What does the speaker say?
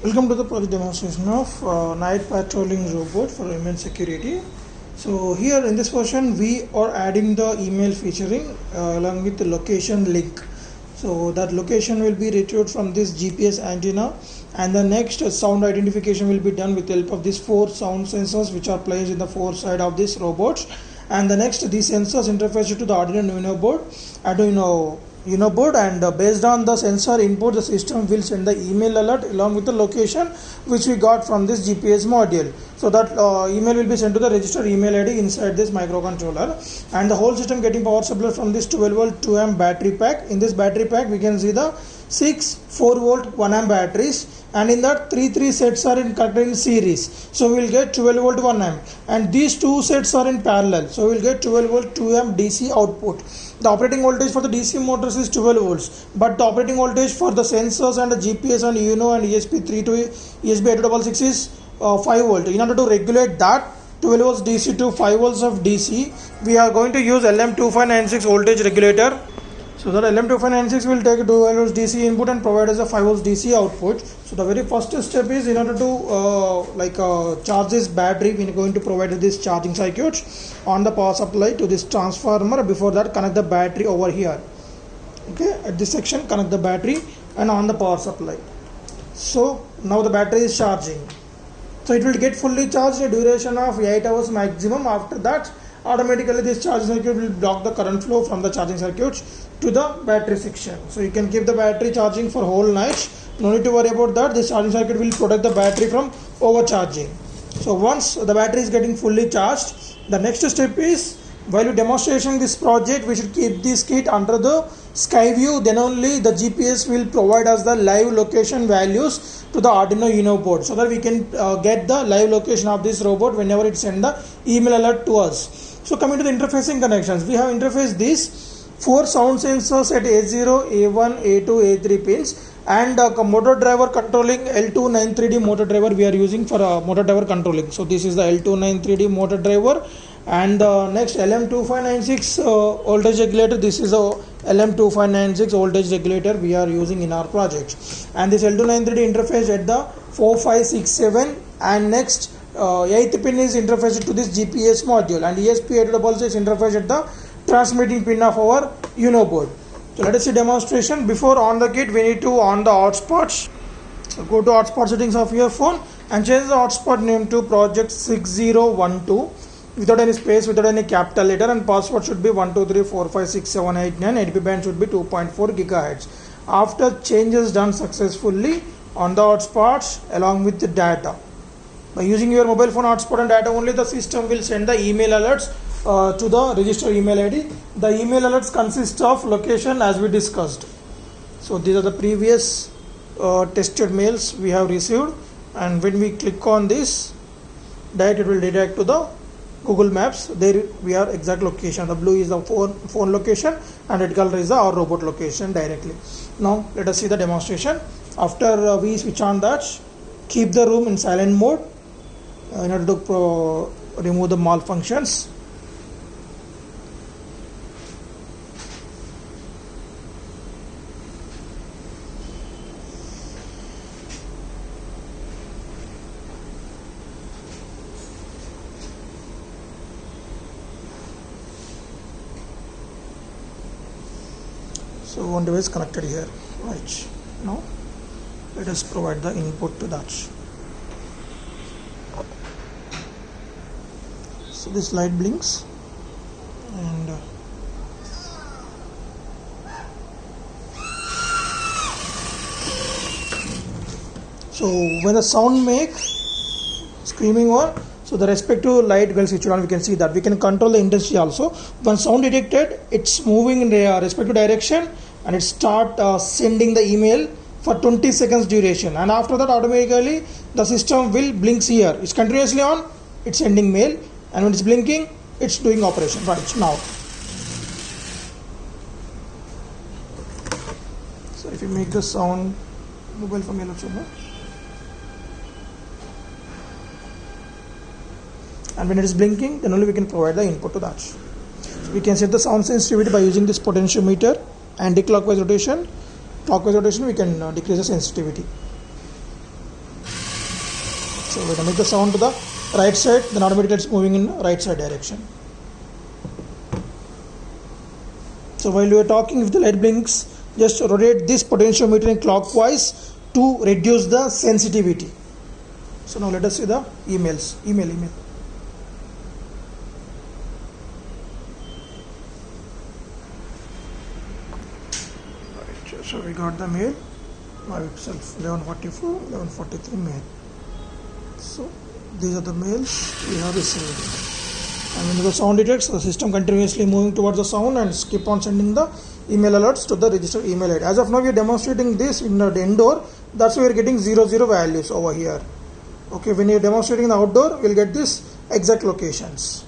Welcome to the project demonstration of night patrolling robot for email security. So here in this version we are adding the email featuring along with the location link. So that location will be retrieved from this GPS antenna, and the next sound identification will be done with the help of these 4 sound sensors which are placed in the 4 side of this robot. And the next, these sensors interface to the Arduino board, and based on the sensor input, the system will send the email alert along with the location which we got from this GPS module. So that email will be sent to the registered email ID inside this microcontroller, and the whole system getting power supply from this 12 volt 2 amp battery pack. In this battery pack we can see the 6 4 volt 1 amp batteries, and in that 3 sets are connected in series, so we will get 12 volt 1 amp, and these 2 sets are in parallel, so we will get 12 volt 2 amp DC output. The operating voltage for the DC motors is 12 volts, but the operating voltage for the sensors and the GPS and Arduino and ESP8266 is 5 volt. In order to regulate that 12 volts DC to 5 volts of DC, we are going to use LM2596 voltage regulator. So that LM2596 will take 12 volts DC input and provide us a 5 volts DC output. So the very first step is, in order to charge this battery, we are going to provide this charging circuits on the power supply to this transformer. Before that, connect the battery over here. Okay, at this section connect the battery and on the power supply. So now the battery is charging. So it will get fully charged in a duration of 8 hours maximum. After that, automatically this charging circuit will block the current flow from the charging circuits to the battery section. So you can keep the battery charging for whole night. No need to worry about that. This charging circuit will protect the battery from overcharging. So once the battery is getting fully charged, the next step is, while we demonstrating this project, we should keep this kit under the sky view. Then only the GPS will provide us the live location values to the Arduino board, so that we can get the live location of this robot whenever it sends the email alert to us. So coming to the interfacing connections, we have interfaced these 4 sound sensors at A0, A1, A2, A3 pins, and motor driver controlling L293D motor driver we are using for motor driver controlling. So this is the L293D motor driver, and next LM2596 voltage regulator. This is a LM2596 voltage regulator we are using in our project, and this L293D interface at the 4, 5, 6, 7, and next 8th pin is interfaced to this GPS module, and ESP8266 interface at the transmitting pin of our Uno board. So let us see demonstration. Before on the kit, we need to on the hotspots. So go to hotspot settings of your phone and change the hotspot name to project 6012 without any space, without any capital letter, and password should be 123456789. 8B band should be 2.4 gigahertz. After changes done successfully on the hotspots along with the data, by using your mobile phone hotspot and data only, the system will send the email alerts to the registered email ID. The email alerts consist of location as we discussed. So these are the previous tested mails we have received, and when we click on this, that it will redirect to the Google Maps. There we are exact location. The blue is the phone location, and red color is our robot location directly. Now let us see the demonstration. After we switch on that, keep the room in silent mode in order to remove the malfunctions. So one device connected here, right? Now let us provide the input to that. So this light blinks, and so when the sound make screaming on, so the respective light will switch on. We can see that we can control the intensity also. When sound detected, it's moving in the respective direction, and it start sending the email for 20 seconds duration, and after that automatically the system will blinks here. It's continuously on, it's sending mail, and when it's blinking, it's doing operation. Right now, so if you make the sound mobile phone and when it is blinking, then only we can provide the input to that. So we can set the sound sensitivity by using this potentiometer. Anti-clockwise rotation, clockwise rotation, we can decrease the sensitivity. So when I make the sound to the right side, then automatically it's moving in right side direction. So while you are talking, if the light blinks, just rotate this potentiometer in clockwise to reduce the sensitivity. So now let us see the emails. Email. Right, so we got the mail by itself, 1144, 1143 mail. So these are the mails we have received. And when the sound detects, the system continuously moving towards the sound and keep on sending the email alerts to the registered email ID. As of now, we are demonstrating this in the indoor. That's why we are getting 00 values over here. Okay, when you are demonstrating the outdoor, we'll get this exact locations.